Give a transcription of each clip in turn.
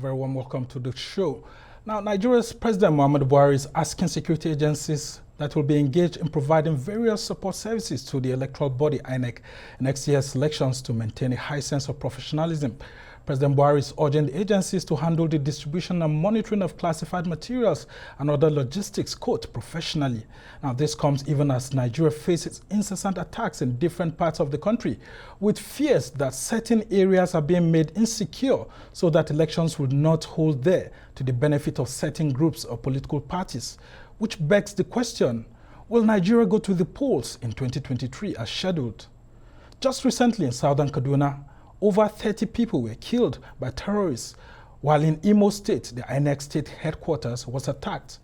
very warm welcome to the show. Now, Nigeria's President Muhammadu Buhari is asking security agencies that will be engaged in providing various support services to the electoral body, INEC, in next year's elections to maintain a high sense of professionalism. President Buhari is urging the agencies to handle the distribution and monitoring of classified materials and other logistics, quote, professionally. Now, this comes even as Nigeria faces incessant attacks in different parts of the country, with fears that certain areas are being made insecure so that elections will not hold there to the benefit of certain groups or political parties, which begs the question, will Nigeria go to the polls in 2023 as scheduled? Just recently in southern Kaduna, over 30 people were killed by terrorists, while in Imo State, the INEC state headquarters was attacked.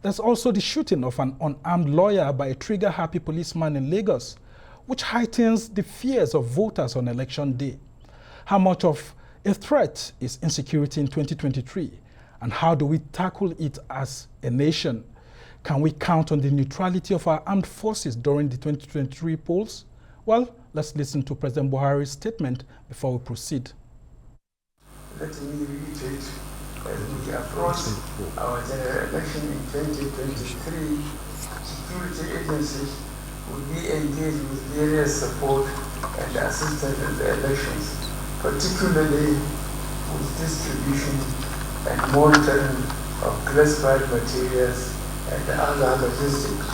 There's also the shooting of an unarmed lawyer by a trigger-happy policeman in Lagos, which heightens the fears of voters on election day. How much of a threat is insecurity in 2023, and how do we tackle it as a nation? Can we count on the neutrality of our armed forces during the 2023 polls? Well, let's listen to President Buhari's statement before we proceed. Let me reiterate, as we approach our general election in 2023, security agencies will be engaged with various support and assistance in the elections, particularly with distribution and monitoring of classified materials and other logistics.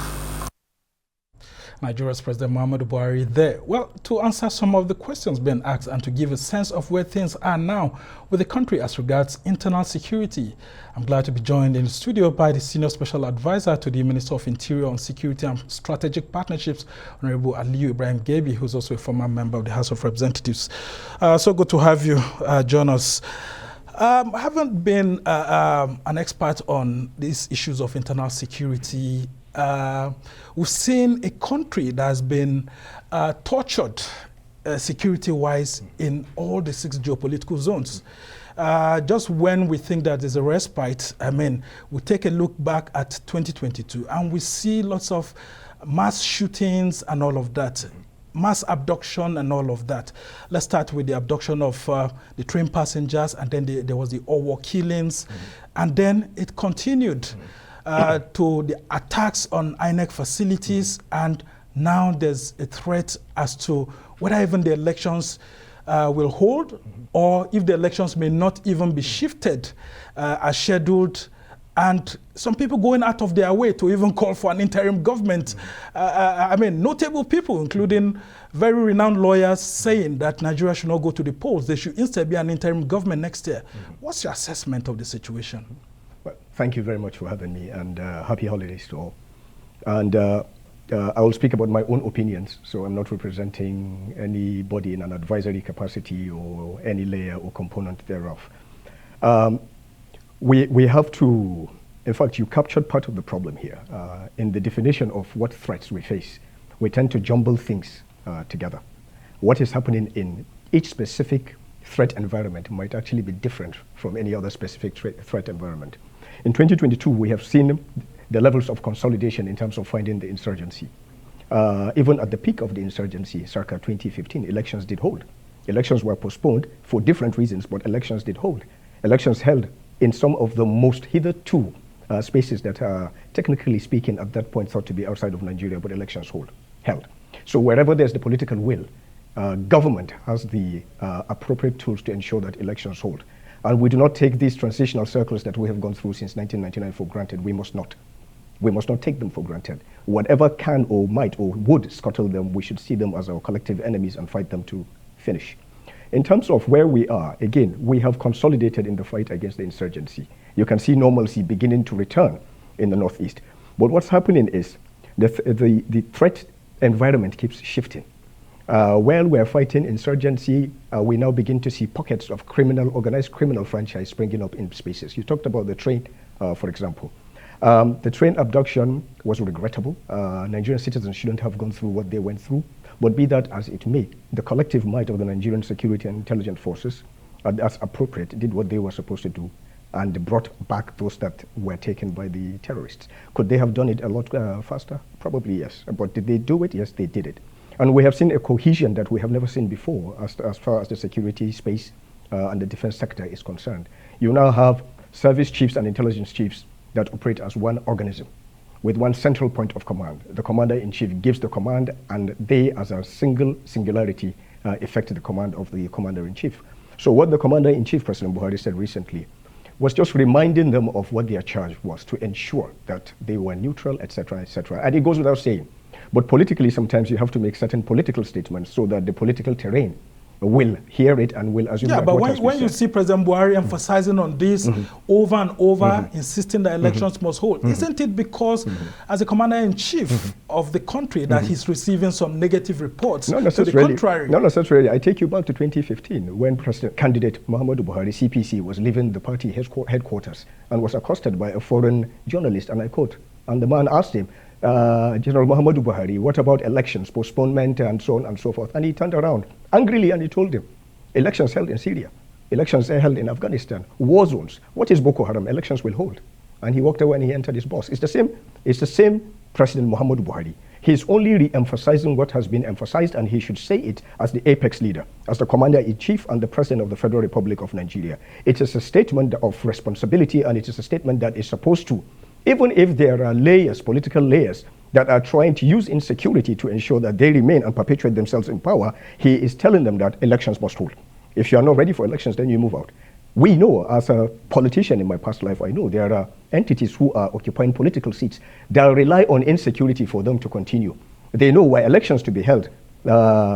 Nigeria's President Muhammadu Buhari there. Well, to answer some of the questions being asked and to give a sense of where things are now with the country as regards internal security, I'm glad to be joined in the studio by the Senior Special Advisor to the Minister of Interior on Security and Strategic Partnerships, Honorable Aliyu Ibrahim Gebi, who's also a former member of the House of Representatives. So good to have you join us. I haven't been an expert on these issues of internal security. We've seen a country that has been tortured security-wise in all the 6 geopolitical zones. Just when we think that there's a respite, we take a look back at 2022 and we see lots of mass shootings and all of that, mass abduction and all of that. Let's start with the abduction of the train passengers, and then there was the Owo killings, and then it continued to the attacks on INEC facilities, and now there's a threat as to whether even the elections will hold, or if the elections may not even be shifted as scheduled, and some people going out of their way to even call for an interim government. Notable people, including very renowned lawyers, saying that Nigeria should not go to the polls. There should instead be an interim government next year. What's your assessment of the situation? Well, thank you very much for having me, and happy holidays to all. And I will speak about my own opinions, so I'm not representing anybody in an advisory capacity or any layer or component thereof. We have to, in fact, you captured part of the problem here. In the definition of what threats we face, we tend to jumble things together. What is happening in each specific threat environment might actually be different from any other specific threat environment. In 2022, we have seen the levels of consolidation in terms of finding the insurgency. Even at the peak of the insurgency, circa 2015, elections did hold. Elections were postponed for different reasons, but elections did hold. Elections held in some of the most hitherto spaces that are, technically speaking, at that point thought to be outside of Nigeria, but elections held. So wherever there's the political will, government has the appropriate tools to ensure that elections hold. And we do not take these transitional circles that we have gone through since 1999 for granted. We must not. We must not take them for granted. Whatever can or might or would scuttle them, we should see them as our collective enemies and fight them to finish. In terms of where we are, again, we have consolidated in the fight against the insurgency. You can see normalcy beginning to return in the Northeast. But what's happening is the threat environment keeps shifting. While we're fighting insurgency, we now begin to see pockets of organized criminal franchise springing up in spaces. You talked about the train, for example. The train abduction was regrettable. Nigerian citizens shouldn't have gone through what they went through. But be that as it may, the collective might of the Nigerian security and intelligence forces, as appropriate, did what they were supposed to do and brought back those that were taken by the terrorists. Could they have done it a lot faster? Probably yes. But did they do it? Yes, they did it. And we have seen a cohesion that we have never seen before as far as the security space and the defense sector is concerned, you now have service chiefs and intelligence chiefs that operate as one organism with one central point of command. The commander-in-chief gives the command, and they, as a singularity, effect the command of the commander-in-chief. So what the commander-in-chief, President Buhari, said recently was just reminding them of what their charge was, to ensure that they were neutral, etc., etc. And it goes without saying. But politically, sometimes you have to make certain political statements so that the political terrain will hear it and will assume that but what when you see President Buhari emphasizing on this over and over, insisting that elections must hold, isn't it because as a commander-in-chief of the country that he's receiving some negative reports to the contrary? Not necessarily. I take you back to 2015 when candidate Muhammadu Buhari, CPC, was leaving the party headquarters and was accosted by a foreign journalist, and I quote, and the man asked him, General Muhammadu Buhari, what about elections, postponement, and so on and so forth? And he turned around angrily and he told him, elections held in Syria, elections held in Afghanistan, war zones. What is Boko Haram? Elections will hold. And he walked away and he entered his box. It's the same President Muhammadu Buhari. He's only re-emphasizing what has been emphasized, and he should say it as the apex leader, as the commander-in-chief and the president of the Federal Republic of Nigeria. It is a statement of responsibility, and it is a statement that is supposed to, even if there are layers, political layers, that are trying to use insecurity to ensure that they remain and perpetuate themselves in power, he is telling them that elections must hold. If you are not ready for elections, then you move out. We know, as a politician in my past life, I know there are entities who are occupying political seats that rely on insecurity for them to continue. They know why elections to be held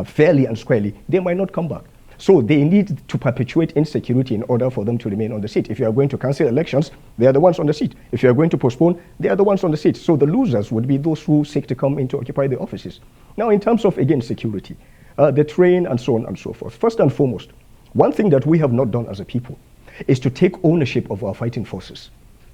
fairly and squarely, they might not come back. So they need to perpetuate insecurity in order for them to remain on the seat. If you are going to cancel elections, they are the ones on the seat. If you are going to postpone, they are the ones on the seat. So the losers would be those who seek to come in to occupy the offices. Now, in terms of, again, security, the terrain and so on and so forth. First and foremost, one thing that we have not done as a people is to take ownership of our fighting forces.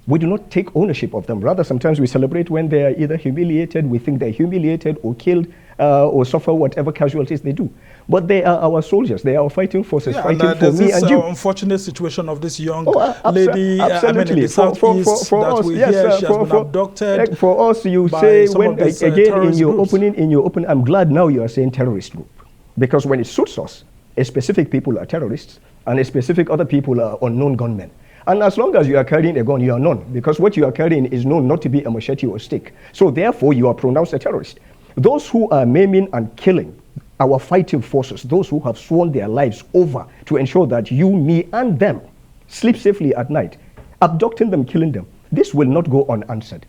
We do not take ownership of them. Rather, sometimes we celebrate when they are either humiliated, we think they're humiliated or killed or suffer whatever casualties they do. But they are our soldiers. They are our fighting forces fighting for me and you. Unfortunate situation of this young lady, absolutely. In the southeast for us, she has been abducted. For us, you say when again in your opening, I'm glad now you are saying terrorist group, because when it suits us, a specific people are terrorists and a specific other people are unknown gunmen. And as long as you are carrying a gun, you are known, because what you are carrying is known not to be a machete or a stick. So therefore, you are pronounced a terrorist. Those who are maiming and killing our fighting forces, those who have sworn their lives over to ensure that you, me, and them sleep safely at night, abducting them, killing them, this will not go unanswered.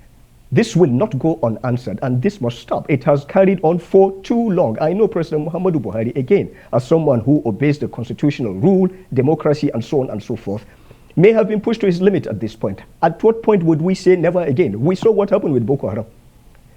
This will not go unanswered, and this must stop. It has carried on for too long. I know President Muhammadu Buhari, again, as someone who obeys the constitutional rule, democracy, and so on and so forth, may have been pushed to his limit at this point. At what point would we say never again? We saw what happened with Boko Haram.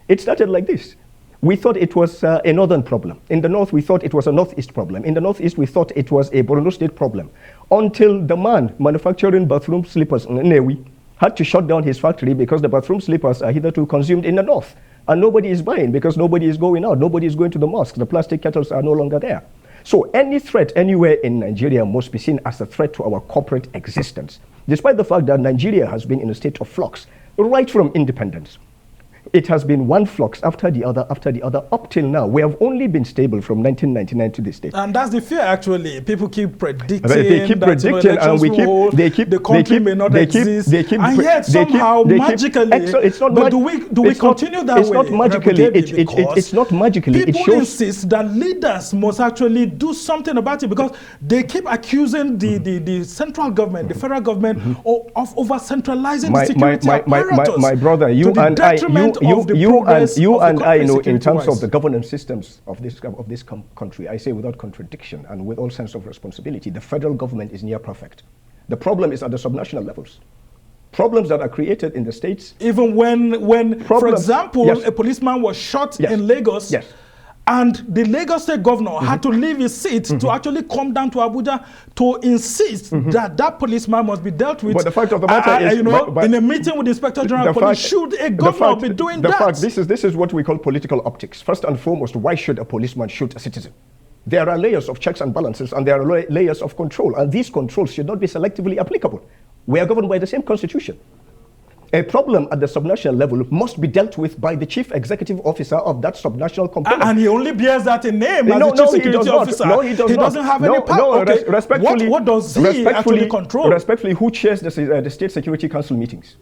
It started like this. We thought it was a northern problem. In the north, we thought it was a northeast problem. In the northeast, we thought it was a Borno State problem. Until the man manufacturing bathroom slippers in Newi had to shut down his factory because the bathroom slippers are hitherto consumed in the north. And nobody is buying because nobody is going out. Nobody is going to the mosque. The plastic kettles are no longer there. So any threat anywhere in Nigeria must be seen as a threat to our corporate existence, despite the fact that Nigeria has been in a state of flux right from independence. It has been one flux after the other, up till now. We have only been stable from 1999 to this day. And that's the fear, actually. People keep predicting and the country may not exist. And yet, somehow, magically, do we continue that way? It's not magically. It's not magically. People insist that leaders must actually do something about it, because they keep accusing the central government, the federal government, of over-centralizing the security apparatus. My brother, you and I know in terms of the governance systems of this country, I say without contradiction and with all sense of responsibility, the federal government is near perfect. The problem is at the subnational levels. Problems that are created in the states. Even when for example, a policeman was shot in Lagos, and the Lagos State governor had to leave his seat to actually come down to Abuja to insist that policeman must be dealt with. But the fact of the matter is, in a meeting with the Inspector General of Police, should a governor be doing that? This is what we call political optics. First and foremost, why should a policeman shoot a citizen? There are layers of checks and balances, and there are layers of control, and these controls should not be selectively applicable. We are governed by the same constitution. A problem at the subnational level must be dealt with by the chief executive officer of that subnational component. And he only bears that in name as the chief security officer. No, he does not. He doesn't have any power. No, okay. Respectfully, what does he actually control? Respectfully, who chairs the State Security Council meetings?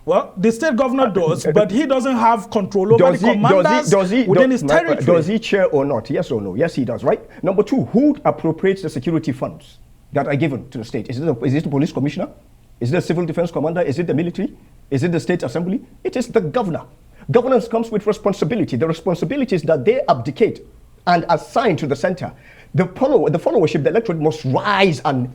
Well, the state governor does, but he doesn't have control over the commanders within his territory. Does he chair or not? Yes or no? Yes, he does, right? Number two, who appropriates the security funds that are given to the state? Is it the police commissioner? Is it the civil defense commander? Is it the military? Is it the state assembly? It is the governor. Governance comes with responsibility. The responsibility is that they abdicate and assign to the center. The followership, the electorate must rise and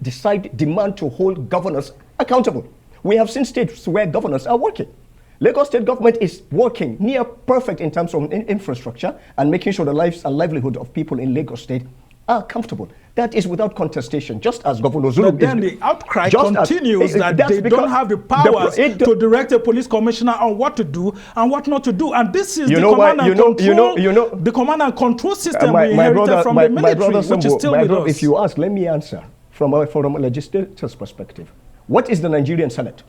demand to hold governors accountable. We have seen states where governors are working. Lagos state government is working near perfect in terms of infrastructure and making sure the lives and livelihood of people in Lagos state are comfortable. That is without contestation, just as Governor Zulu. But then the outcry continues that they don't have the powers to direct a police commissioner on what to do and what not to do. And this is the command and control system we inherited from the military, which is still with us. If you ask, let me answer from a legislator's perspective. What is the Nigerian Senate?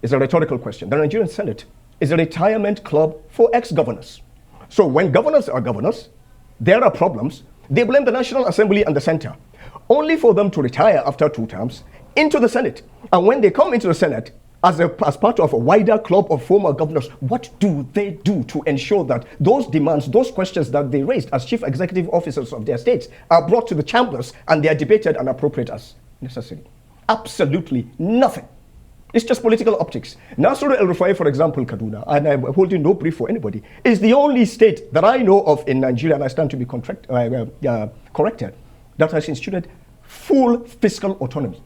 It's a rhetorical question. The Nigerian Senate is a retirement club for ex-governors. So when governors are governors, there are problems. They blame the National Assembly and the center, only for them to retire after 2 terms into the Senate. And when they come into the Senate, as part of a wider club of former governors, what do they do to ensure that those demands, those questions that they raised as chief executive officers of their states are brought to the chambers and they are debated and appropriate as necessary? Absolutely nothing. It's just political optics. Nasser El-Rufai, for example, Kaduna, and I'm holding no brief for anybody, is the only state that I know of in Nigeria, and I stand to be corrected, that has instituted full fiscal autonomy.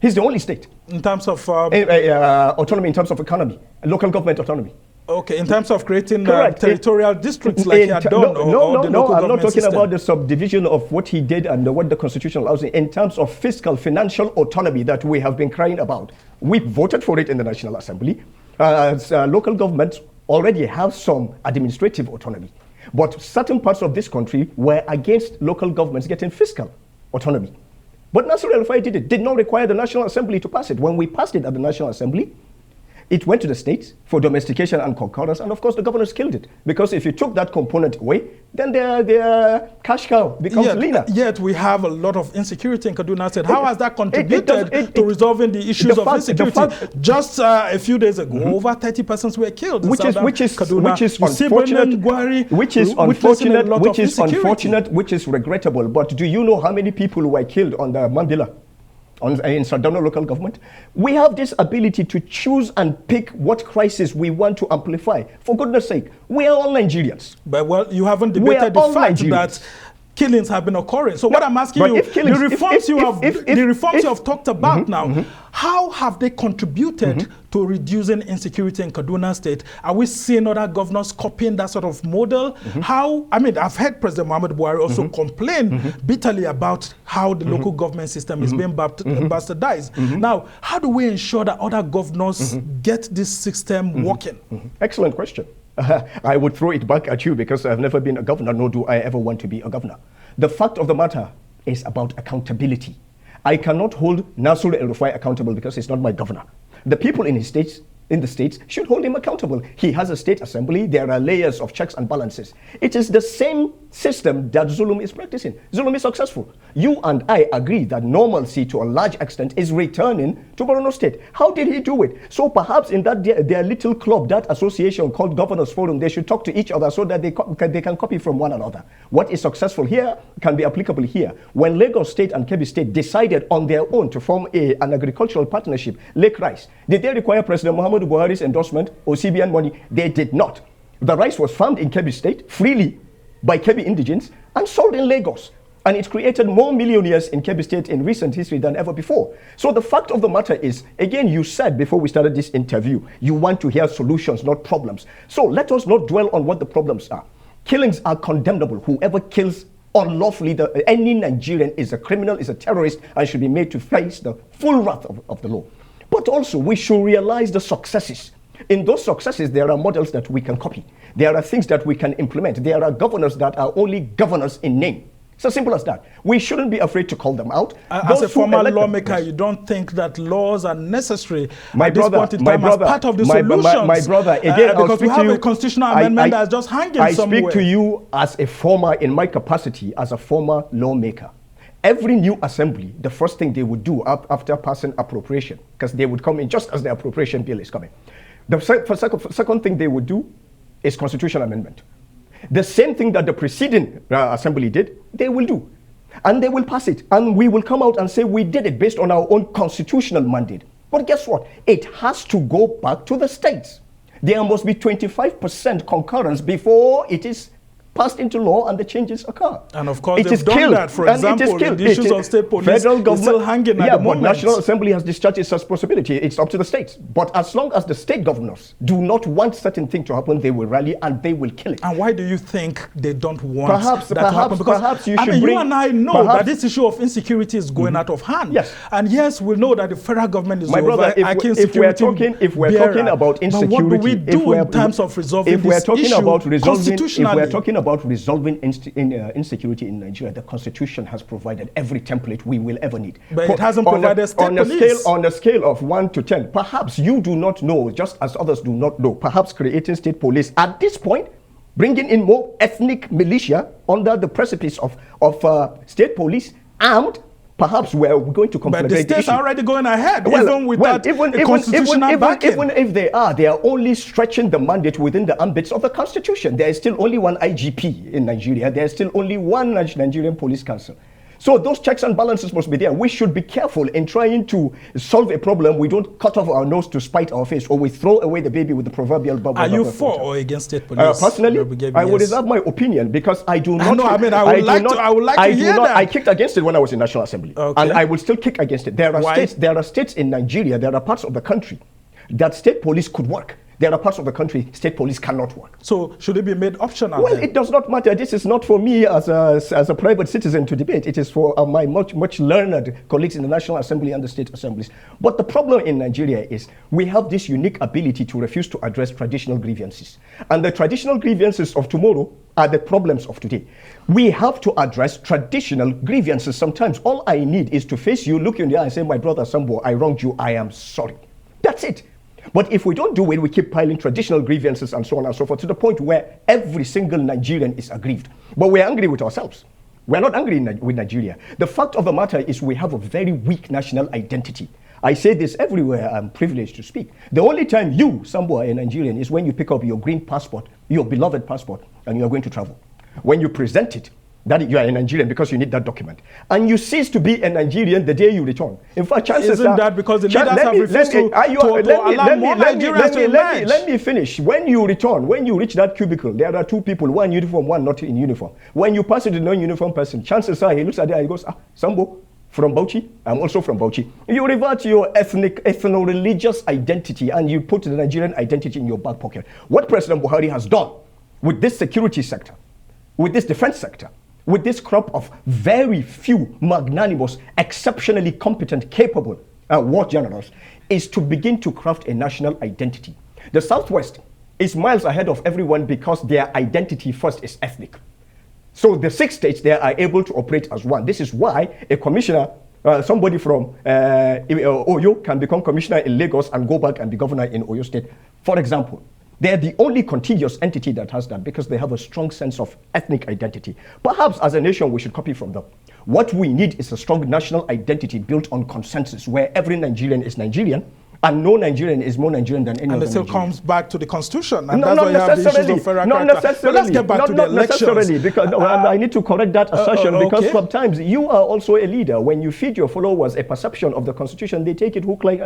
He's the only state. In terms of? Autonomy in terms of economy, local government autonomy. Okay, in terms of creating territorial districts like he had done? No, I'm not talking about the subdivision of what he did and what the Constitution allows in terms of fiscal, financial autonomy that we have been crying about. We voted for it in the National Assembly. Local governments already have some administrative autonomy, but certain parts of this country were against local governments getting fiscal autonomy. But Nasser El-Rufai did not require the National Assembly to pass it. When we passed it at the National Assembly, it went to the states for domestication and concurrence, and of course the governors killed it. Because if you took that component away, then their cash cow becomes leaner. Yet we have a lot of insecurity in Kaduna State. How has that contributed to resolving the issues of insecurity? Just a few days ago, over 30 persons were killed in Kaduna. Which is regrettable. But do you know how many people were killed on the Mambila? In Sardauna local government? We have this ability to choose and pick what crisis we want to amplify. For goodness sake, we are all Nigerians. But well, you haven't debated the fact that killings have been occurring. So what I'm asking you, the reforms you have talked about now, how have they contributed to reducing insecurity in Kaduna State? Are we seeing other governors copying that sort of model? I've heard President Muhammadu Buhari also complain bitterly about how the local government system is being bastardized. Now, how do we ensure that other governors get this system working? Excellent question. I would throw it back at you because I've never been a governor, nor do I ever want to be a governor. The fact of the matter is about accountability. I cannot hold Nasser El-Rufai accountable because he's not my governor. The people in the states should hold him accountable. He has a state assembly. There are layers of checks and balances. It is the same system that Zulum is practicing. Zulum is successful. You and I agree that normalcy to a large extent is returning to Borno State. How did he do it? So perhaps in that their little club, that association called Governors Forum, they should talk to each other so that they can copy from one another. What is successful here can be applicable here. When Lagos State and Gebi State decided on their own to form an agricultural partnership, Lake Rice, did they require President Muhammadu Buhari's endorsement or CBN money? They did not. The rice was farmed in Gebi State freely by Gebi indigents and sold in Lagos. And it created more millionaires in Gebi State in recent history than ever before. So the fact of the matter is, again, you said before we started this interview, you want to hear solutions, not problems. So let us not dwell on what the problems are. Killings are condemnable. Whoever kills unlawfully, any Nigerian is a criminal, is a terrorist, and should be made to face the full wrath of the law. But also, we should realize the successes. In those successes, there are models that we can copy. There are things that we can implement. There are governors that are only governors in name. It's as simple as that. We shouldn't be afraid to call them out. As a former lawmaker, you don't think that laws are necessary my at this brother, point in time as part of the solutions? My brother, again, because we have a constitutional amendment that's just hanging somewhere. I speak to you as a former, in my capacity as a former lawmaker. Every new assembly, the first thing they would do after passing appropriation, because they would come in just as the appropriation bill is coming. The second thing they would do is constitutional amendment. The same thing that the preceding assembly did, they will do. And they will pass it. And we will come out and say we did it based on our own constitutional mandate. But guess what? It has to go back to the states. There must be 25% concurrence before it is passed into law and the changes occur. And of course, they've done that. For example, the issues of state police federal government, is still hanging at the moment. But National Assembly has discharged its responsibility. It's up to the states. But as long as the state governors do not want certain thing to happen, they will rally and they will kill it. And why do you think they don't want that to happen? Because perhaps you should you and I know that this issue of insecurity is going out of hand. Yes. And yes, we know that the federal government is if we're talking about insecurity, but what do we do in terms of resolving this issue constitutionally? If we're talking about resolving insecurity in Nigeria, the Constitution has provided every template we will ever need. But it hasn't provided state police. On a scale of 1 to 10, perhaps you do not know, just as others do not know, perhaps creating state police at this point, bringing in more ethnic militia under the precipice of state police, armed, perhaps we're going to complicate the issue. But the states are already going ahead, even without constitutional backing. Even if they are only stretching the mandate within the ambits of the Constitution. There is still only one IGP in Nigeria. There is still only one Nigerian Police Council. So those checks and balances must be there. We should be careful in trying to solve a problem. We don't cut off our nose to spite our face, or we throw away the baby with the proverbial bubble. Are you for or against state police? Personally, I would reserve my opinion because I do not. I would like to hear that. I kicked against it when I was in National Assembly, and I will still kick against it. There are states in Nigeria, there are parts of the country that state police could work. There are parts of the country state police cannot work. So should it be made optional? Well, then? It does not matter. This is not for me as a private citizen to debate. It is for my much learned colleagues in the National Assembly and the state assemblies. But the problem in Nigeria is we have this unique ability to refuse to address traditional grievances. And the traditional grievances of tomorrow are the problems of today. We have to address traditional grievances. Sometimes all I need is to face you, look you in the eye and say, my brother Sambo, I wronged you, I am sorry. That's it. But if we don't do it, we keep piling traditional grievances and so on and so forth to the point where every single Nigerian is aggrieved. But we're angry with ourselves. We're not angry with Nigeria. The fact of the matter is we have a very weak national identity. I say this everywhere I'm privileged to speak. The only time you, Sambo, are a Nigerian is when you pick up your green passport, your beloved passport, and you're going to travel. When you present it, that you are a Nigerian because you need that document. And you cease to be a Nigerian the day you return. In fact, chances Isn't that because the leaders have refused to allow more Nigerians to emerge? Let me finish. When you return, when you reach that cubicle, there are two people, one in uniform, one not in uniform. When you pass it to a non-uniform person, chances are he looks at it and he goes, Sambo, from Bauchi, I'm also from Bauchi. You revert to your ethno-religious identity and you put the Nigerian identity in your back pocket. What President Buhari has done with this security sector, with this defense sector, with this crop of very few magnanimous, exceptionally competent, capable war generals, is to begin to craft a national identity. The Southwest is miles ahead of everyone because their identity first is ethnic. So the 6 states there are able to operate as one. This is why a commissioner, somebody from Oyo can become commissioner in Lagos and go back and be governor in Oyo State, for example. They're the only contiguous entity that has that because they have a strong sense of ethnic identity. Perhaps as a nation, we should copy from them. What we need is a strong national identity built on consensus where every Nigerian is Nigerian and no Nigerian is more Nigerian than any other Nigerian. And it still comes back to the Constitution. And that's why you have the issues of federal character. Necessarily. But let's get back to the elections. Not necessarily, because I need to correct that assertion because sometimes you are also a leader. When you feed your followers a perception of the Constitution, they take it hook, line,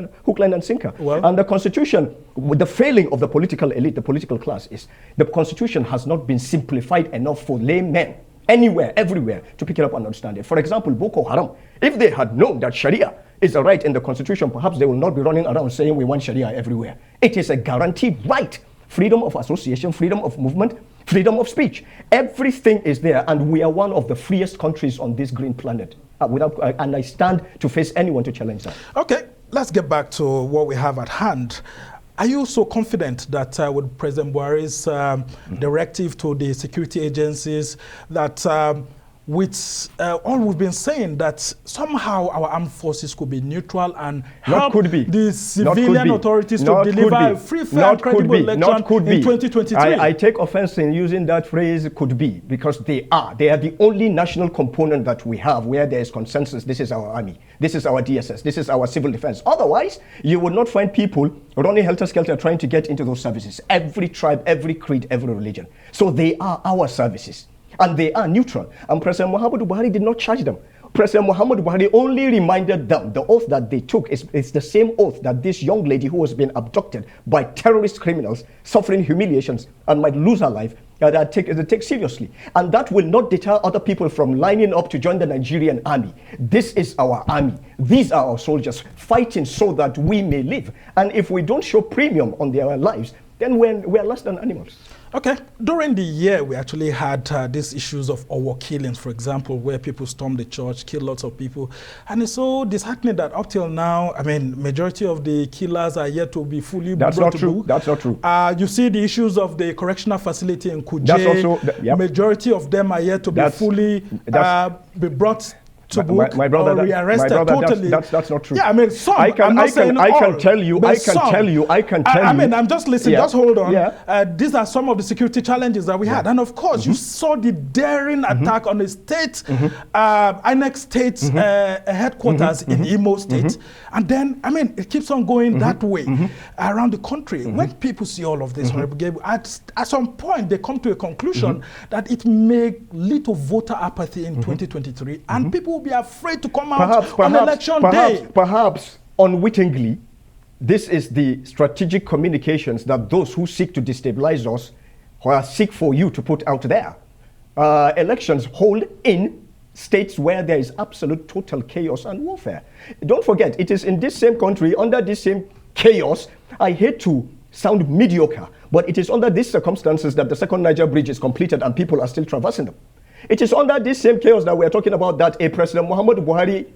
and sinker. Well, and the Constitution, the failing of the political elite, the political class, is the Constitution has not been simplified enough for laymen anywhere, everywhere, to pick it up and understand it. For example, Boko Haram, if they had known that Sharia is a right in the Constitution, perhaps they will not be running around saying we want Sharia everywhere. It is a guaranteed right. Freedom of association, freedom of movement, freedom of speech. Everything is there, and we are one of the freest countries on this green planet. And I stand to face anyone to challenge that. Okay, let's get back to what we have at hand. Are you so confident that with President Buhari's directive to the security agencies that with all we've been saying, that somehow our armed forces could be neutral and Not help could be. the civilian authorities to deliver a free, fair, and credible election in 2023? I take offense in using that phrase "could be" because they are. They are the only national component that we have where there is consensus. This is our army. This is our DSS. This is our civil defense. Otherwise, you would not find people running helter-skelter trying to get into those services. Every tribe, every creed, every religion. So they are our services. And they are neutral. And President Muhammadu Buhari did not charge them. President Muhammadu Buhari only reminded them the oath that they took is the same oath that this young lady who has been abducted by terrorist criminals, suffering humiliations and might lose her life, that take seriously. And that will not deter other people from lining up to join the Nigerian army. This is our army. These are our soldiers fighting so that we may live. And if we don't show premium on their lives, then we're less than animals. Okay, during the year, we actually had these issues of Owo killings, for example, where people stormed the church, killed lots of people. And it's so disheartening that up till now, I mean, majority of the killers are yet to be fully brought to book. That's not true. You see the issues of the correctional facility in Kuje. That's also, yep. Majority of them are yet to be fully be brought to book my brother, or rearrested totally. That's not true. Yeah, I mean, some. I can tell you. I mean, I'm just listening. Yeah. Just hold on. Yeah. These are some of the security challenges that we had, and of course, you saw the daring attack on the state, INEC state headquarters in Imo State, and then I mean, it keeps on going that way around the country. When people see all of this, Honorable Gebi, at some point they come to a conclusion that it may lead to voter apathy in 2023, and people will be afraid to come out on election day. Perhaps unwittingly, this is the strategic communications that those who seek to destabilize us seek for you to put out there. Elections hold in states where there is absolute total chaos and warfare. Don't forget, it is in this same country, under this same chaos, I hate to sound mediocre, but it is under these circumstances that the second Niger bridge is completed and people are still traversing them. It is under this same chaos that we are talking about that a President Muhammadu Buhari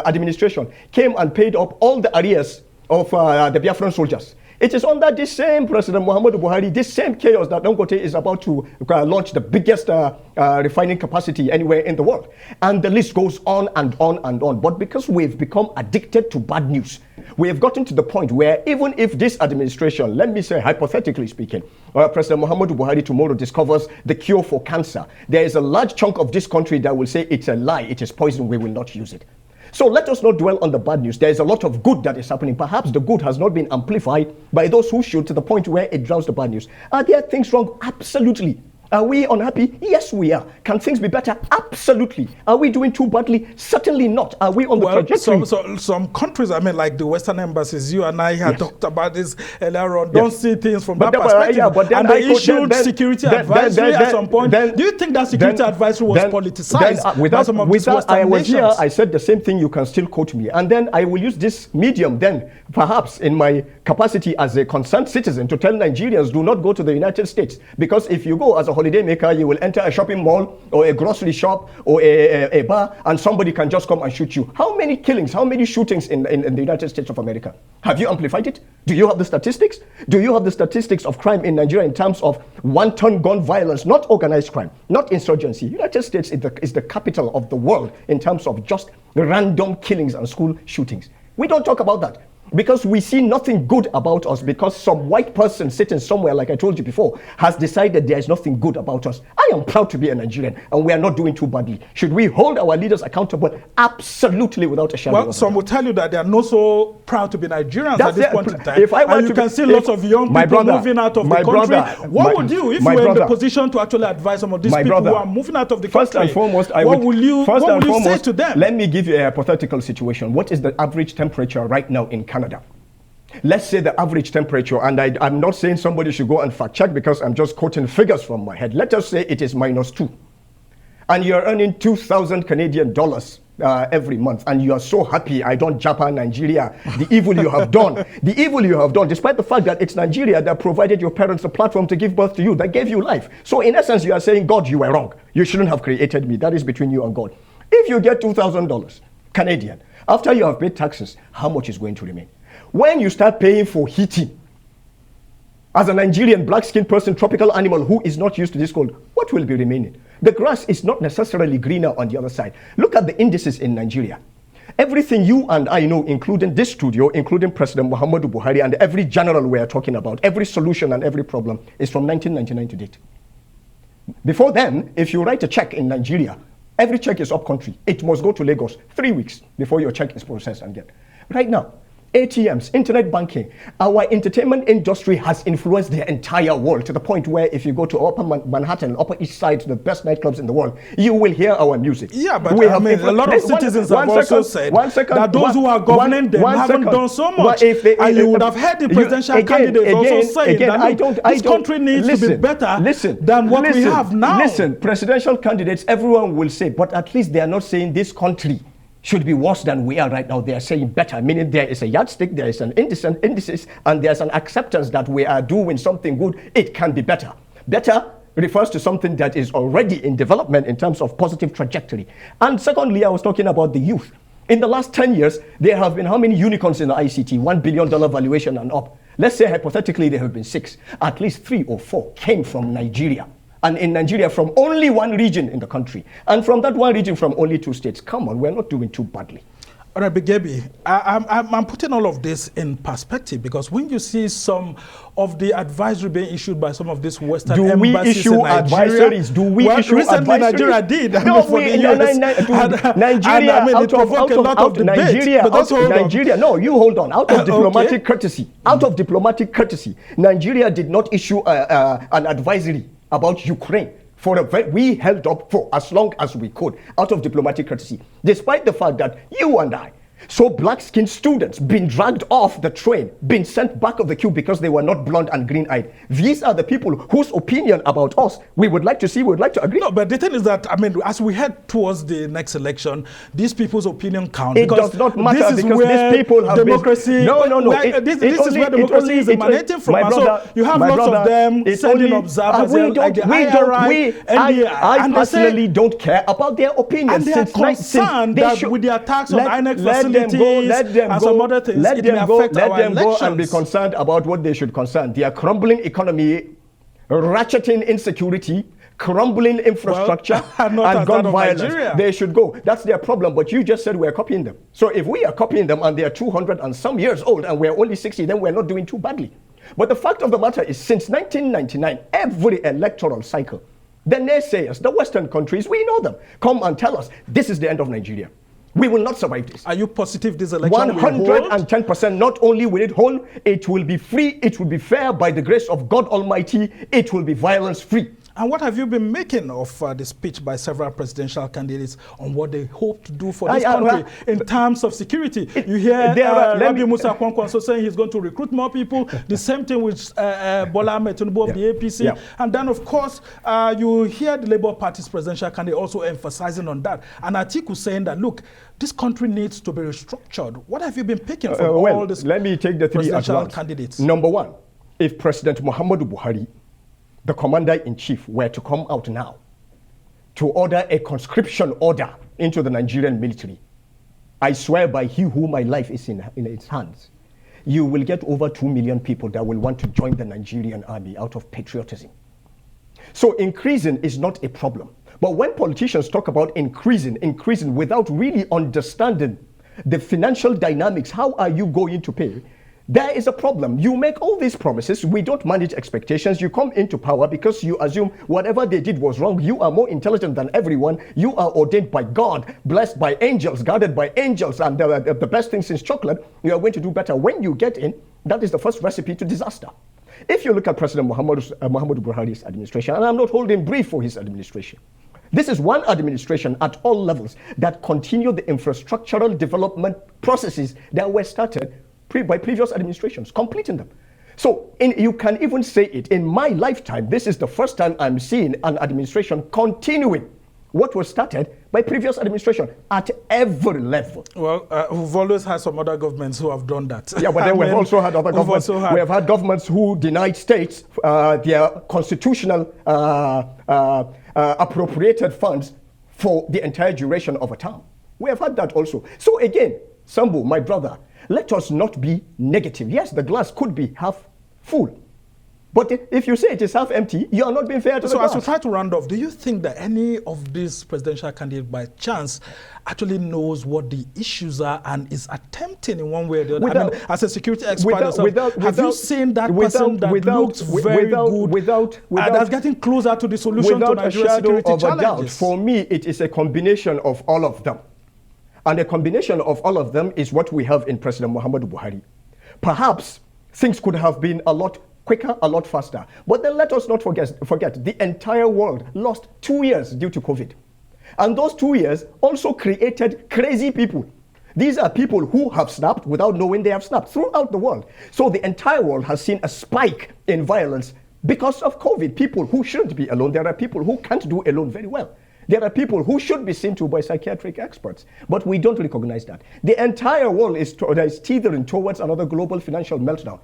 administration came and paid up all the arrears of the Biafran soldiers. It is under this same President Muhammadu Buhari, this same chaos that Dangote is about to launch the biggest refining capacity anywhere in the world. And the list goes on and on and on. But because we've become addicted to bad news, we have gotten to the point where even if this administration, let me say hypothetically speaking, President Muhammadu Buhari tomorrow discovers the cure for cancer, there is a large chunk of this country that will say it's a lie, it is poison, we will not use it. So let us not dwell on the bad news. There is a lot of good that is happening. Perhaps the good has not been amplified by those who should, to the point where it drowns the bad news. Are there things wrong? Absolutely. Are we unhappy? Yes, we are. Can things be better? Absolutely. Are we doing too badly? Certainly not. Are we on the trajectory? Some countries, I mean, like the Western embassies, you and I had talked about this earlier on, don't see things from that perspective. And they issued security advisory at some point. Do you think that security advisory was politicized by some of these Western nations? Here, I said the same thing, you can still quote me. And then I will use this medium then, perhaps in my capacity as a concerned citizen, to tell Nigerians, do not go to the United States. Because if you go as a holiday maker, you will enter a shopping mall or a grocery shop or a bar, and somebody can just come and shoot you. How many killings, how many shootings in the United States of America? Have you amplified it? Do you have the statistics? Do you have the statistics of crime in Nigeria in terms of wanton gun violence, not organized crime, not insurgency? United States is the capital of the world in terms of just random killings and school shootings. We don't talk about that, because we see nothing good about us, because some white person sitting somewhere, like I told you before, has decided there is nothing good about us. I am proud to be a Nigerian, and we are not doing too badly. Should we hold our leaders accountable? Absolutely, without a shadow of a doubt. Well, some will tell you that they are not so proud to be Nigerians at this point in time. If I and you can see lots of young people moving out of the country. What would you, if you were in the position to actually advise some of these people who are moving out of the country? First and foremost, what will you say to them? Let me give you a hypothetical situation. What is the average temperature right now in Canada? Let's say the average temperature, and I'm not saying somebody should go and fact check because I'm just quoting figures from my head. Let us say it is -2. And you're earning 2,000 Canadian dollars every month, and you are so happy. I don't Japan, Nigeria, the evil you have done. The evil you have done, despite the fact that it's Nigeria that provided your parents a platform to give birth to you, that gave you life. So in essence, you are saying, God, you were wrong. You shouldn't have created me. That is between you and God. If you get $2,000 Canadian, after you have paid taxes, how much is going to remain? When you start paying for heating, as a Nigerian black-skinned person, tropical animal who is not used to this cold, what will be remaining? The grass is not necessarily greener on the other side. Look at the indices in Nigeria. Everything you and I know, including this studio, including President Muhammadu Buhari and every general we are talking about, every solution and every problem is from 1999 to date. Before then, if you write a check in Nigeria, every check is up country. It must go to Lagos 3 weeks before your check is processed and get. Right now, ATMs, internet banking, our entertainment industry has influenced the entire world to the point where if you go to Upper Manhattan, Upper East Side, the best nightclubs in the world, you will hear our music. Yeah, but I mean, a lot of citizens have also said that those who are governing them haven't done so much. And you would have heard the presidential candidates also saying that this country needs to be better than what we have now. Listen, presidential candidates, everyone will say, but at least they are not saying this country should be worse than we are right now. They are saying better, meaning there is a yardstick, there is an indices, and there's an acceptance that we are doing something good. It can be better. Better refers to something that is already in development in terms of positive trajectory. And secondly, I was talking about the youth. In the last 10 years, there have been how many unicorns in the ICT? $1 billion valuation and up. Let's say hypothetically there have been 6. At least 3 or 4 came from Nigeria. And in Nigeria, from only one region in the country. And from that one region, from only 2 states. Come on, we're not doing too badly. All right, Gebi, I'm putting all of this in perspective because when you see some of the advisory being issued by some of these Western embassies in Nigeria, recently Nigeria did. No, Nigeria, it provoked a lot of debate. Nigeria, no, you hold on. Out of diplomatic courtesy, Nigeria did not issue an advisory about Ukraine. We held up for as long as we could out of diplomatic courtesy, despite the fact that you and I saw black-skinned students being dragged off the train, being sent back of the queue because they were not blonde and green-eyed. These are the people whose opinion about us we would like to see, we would like to agree. No, but the thing is that, I mean, as we head towards the next election, these people's opinion count. It does not matter because these people have democracy. This is where democracy is emanating from. So you have lots of them sending observers like the IRI, I personally don't care about their opinions. And they are concerned that with the attacks on INEC facilities and some other things, it may affect our elections. Let them go and be concerned about what they should concern. Their crumbling economy, ratcheting insecurity, crumbling infrastructure, and gun violence. Nigeria. They should go. That's their problem. But you just said we're copying them. So if we are copying them and they are 200 and some years old and we're only 60, then we're not doing too badly. But the fact of the matter is, since 1999, every electoral cycle, the naysayers, the Western countries, we know them, come and tell us this is the end of Nigeria. We will not survive this. Are you positive this election will hold? 110%. Not only will it hold, it will be free, it will be fair by the grace of God Almighty, it will be violence-free. And what have you been making of the speech by several presidential candidates on what they hope to do for this country in terms of security? You hear Rabi Musa Kwankwaso saying he's going to recruit more people. The same thing with Bola Ahmed Tinubu of the APC. And then, of course, you hear the Labour Party's presidential candidate also emphasizing on that. And Atiku saying that, look, this country needs to be restructured. What have you been picking from all these let me take the 3 presidential candidates? Number 1, if President Muhammadu Buhari, the commander-in-chief, were to come out now to order a conscription order into the Nigerian military, I swear by he who my life is in its hands, you will get over 2 million people that will want to join the Nigerian army out of patriotism. So increasing is not a problem. But when politicians talk about increasing without really understanding the financial dynamics, how are you going to pay? There is a problem. You make all these promises, we don't manage expectations, you come into power because you assume whatever they did was wrong, you are more intelligent than everyone, you are ordained by God, blessed by angels, guarded by angels, and the best thing since chocolate, you are going to do better. When you get in, that is the first recipe to disaster. If you look at President Muhammadu Buhari's administration, and I'm not holding brief for his administration, this is one administration at all levels that continued the infrastructural development processes that were started by previous administrations, completing them. So you can even say it, in my lifetime, this is the first time I'm seeing an administration continuing what was started by previous administration at every level. Well, we've always had some other governments who have done that. Yeah, but then we've also had other governments. We have had governments who denied states their constitutional appropriated funds for the entire duration of a term. We have had that also. So again, Sambu, my brother, let us not be negative. Yes, the glass could be half full. But if you say it is half empty, you are not being fair to the glass. So as we try to round off, do you think that any of these presidential candidates by chance actually knows what the issues are and is attempting in one way or the other? I mean, as a security expert yourself, have you seen that person that looks very good that's getting closer to the solution to Nigeria's security challenges? For me, it is a combination of all of them. And a combination of all of them is what we have in President Muhammadu Buhari. Perhaps things could have been a lot quicker, a lot faster. But then let us not forget the entire world lost 2 years due to COVID. And those 2 years also created crazy people. These are people who have snapped without knowing they have snapped throughout the world. So the entire world has seen a spike in violence because of COVID. People who shouldn't be alone. There are people who can't do alone very well. There are people who should be seen to by psychiatric experts, but we don't recognize that. The entire world is teetering towards another global financial meltdown.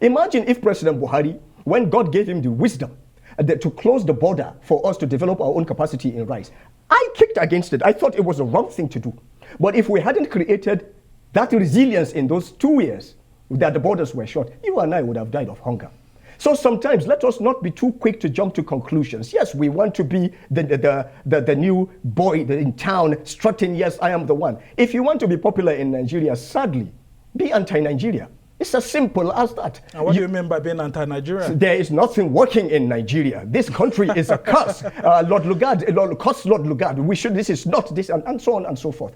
Imagine if President Buhari, when God gave him the wisdom to close the border for us to develop our own capacity in rice, I kicked against it. I thought it was the wrong thing to do. But if we hadn't created that resilience in those 2 years that the borders were shut, you and I would have died of hunger. So sometimes let us not be too quick to jump to conclusions. Yes, we want to be the new boy in town strutting, yes, I am the one. If you want to be popular in Nigeria, sadly, be anti-Nigeria. It's as simple as that. And what do you mean by being anti-Nigeria? There is nothing working in Nigeria. This country is a curse. Lord Lugard, Lord Lugard, this is not this, and so on and so forth.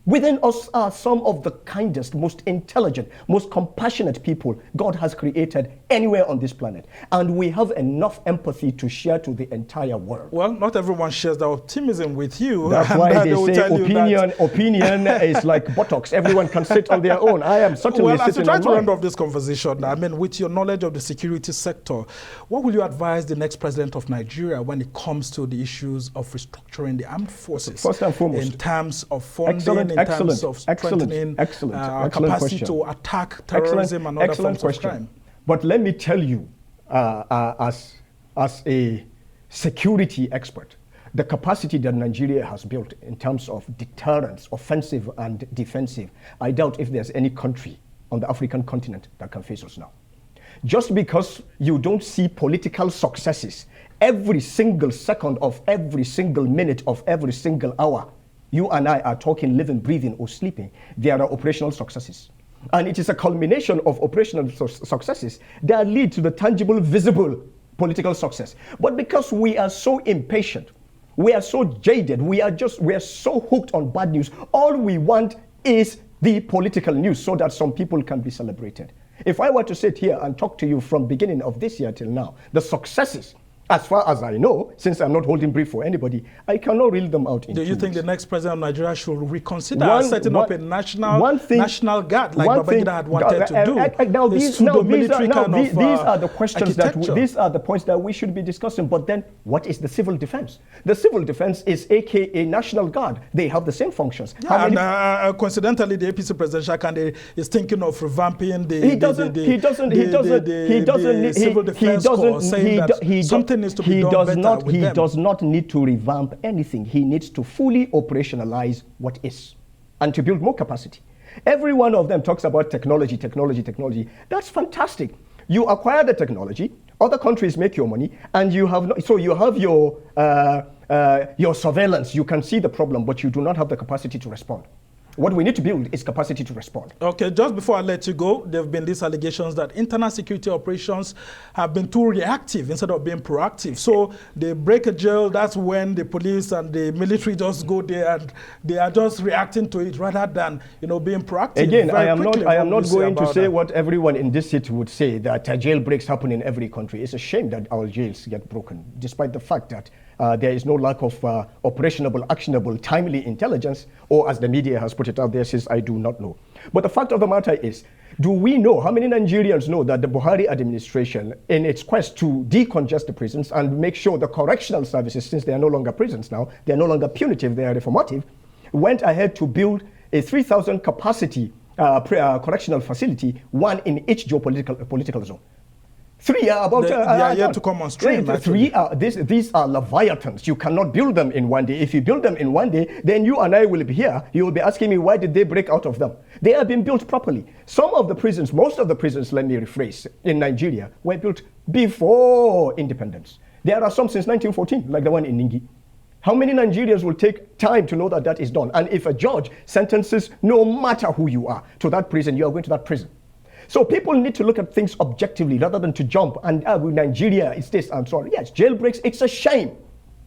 Within us are some of the kindest, most intelligent, most compassionate people God has created anywhere on this planet. And we have enough empathy to share to the entire world. Well, not everyone shares that optimism with you. That's why they say opinion is like buttocks. Everyone can sit on their own. I am certainly sitting on mine. Well, as we try to round off this conversation, I mean, with your knowledge of the security sector, what will you advise the next president of Nigeria when it comes to the issues of restructuring the armed forces? First and foremost, in terms of funding, in terms of strengthening our capacity to attack terrorism and other forms of crime. But let me tell you, as a security expert, the capacity that Nigeria has built in terms of deterrence, offensive and defensive, I doubt if there's any country on the African continent that can face us now. Just because you don't see political successes every single second of every single minute of every single hour, you and I are talking, living, breathing, or sleeping, there are operational successes. And it is a culmination of operational successes that lead to the tangible, visible political success. But because we are so impatient, we are so jaded, we are so hooked on bad news, all we want is the political news so that some people can be celebrated. If I were to sit here and talk to you from beginning of this year till now, the successes, as far as I know, since I'm not holding brief for anybody, I cannot reel them out. Do you think the next president of Nigeria should reconsider setting up a national guard like Babangida had wanted to do? These are the questions these are the points that we should be discussing. But then, what is the civil defense? The civil defense is AKA National Guard. They have the same functions. Yeah, and coincidentally, the APC presidential candidate is thinking of revamping the civil defense corps, saying that something needs to be done better with them. He does not need to revamp anything. He needs to fully operationalize what is and to build more capacity. Every one of them talks about technology. That's fantastic. You acquire the technology, other countries make your money, and you have your surveillance. You can see the problem, but you do not have the capacity to respond. What we need to build is capacity to respond. Okay, just before I let you go, there have been these allegations that internal security operations have been too reactive instead of being proactive. So they break a jail, that's when the police and the military just go there and they are just reacting to it rather than being proactive. Again, I am not going to say what everyone in this city would say, that jailbreaks happen in every country. It's a shame that our jails get broken, despite the fact that there is no lack of operational, actionable, timely intelligence, or as the media has put it out there, says I do not know. But the fact of the matter is, do we know, how many Nigerians know that the Buhari administration, in its quest to decongest the prisons and make sure the correctional services, since they are no longer prisons now, they are no longer punitive, they are reformative, went ahead to build a 3,000 capacity correctional facility, one in each geopolitical zone. 3 are about they are yet to come on stream. These are leviathans. You cannot build them in one day. If you build them in one day, then you and I will be here. You will be asking me, why did they break out of them? They have been built properly. Some of the prisons, most of the prisons, let me rephrase, in Nigeria were built before independence. There are some since 1914, like the one in Ningi. How many Nigerians will take time to know that that is done? And if a judge sentences, no matter who you are, to that prison, you are going to that prison. So people need to look at things objectively rather than to jump and Nigeria is this and so on. Yes, jailbreaks, it's a shame.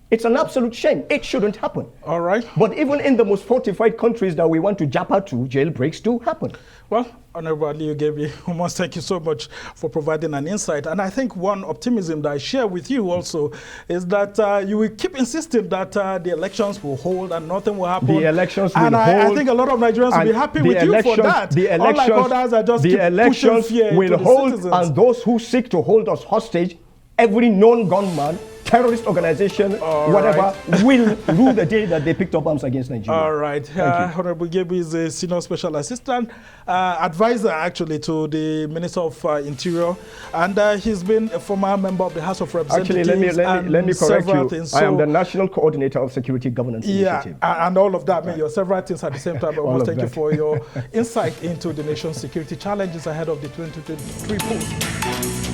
It's an absolute shame. It shouldn't happen. All right. But even in the most fortified countries that we want to japa to, jailbreaks do happen. Well, Honorable Aliyu Gebi, we must thank you so much for providing an insight. And I think one optimism that I share with you also is that you will keep insisting that the elections will hold and nothing will happen. The elections will hold. And I think a lot of Nigerians will be happy with you for that. Unlike others are just keep pushing fear into the citizens. And those who seek to hold us hostage, every known gunman, terrorist organization, whatever, will rule the day that they picked up arms against Nigeria. All right. Honorable Gebi is a senior special assistant, advisor actually to the Minister of Interior, and he's been a former member of the House of Representatives. Actually, let me correct you. I am the National Coordinator of Security Governance Initiative. And all of that, right. You're several things at the same time. I want to thank you for your insight into the nation's security challenges ahead of the 2023 polls.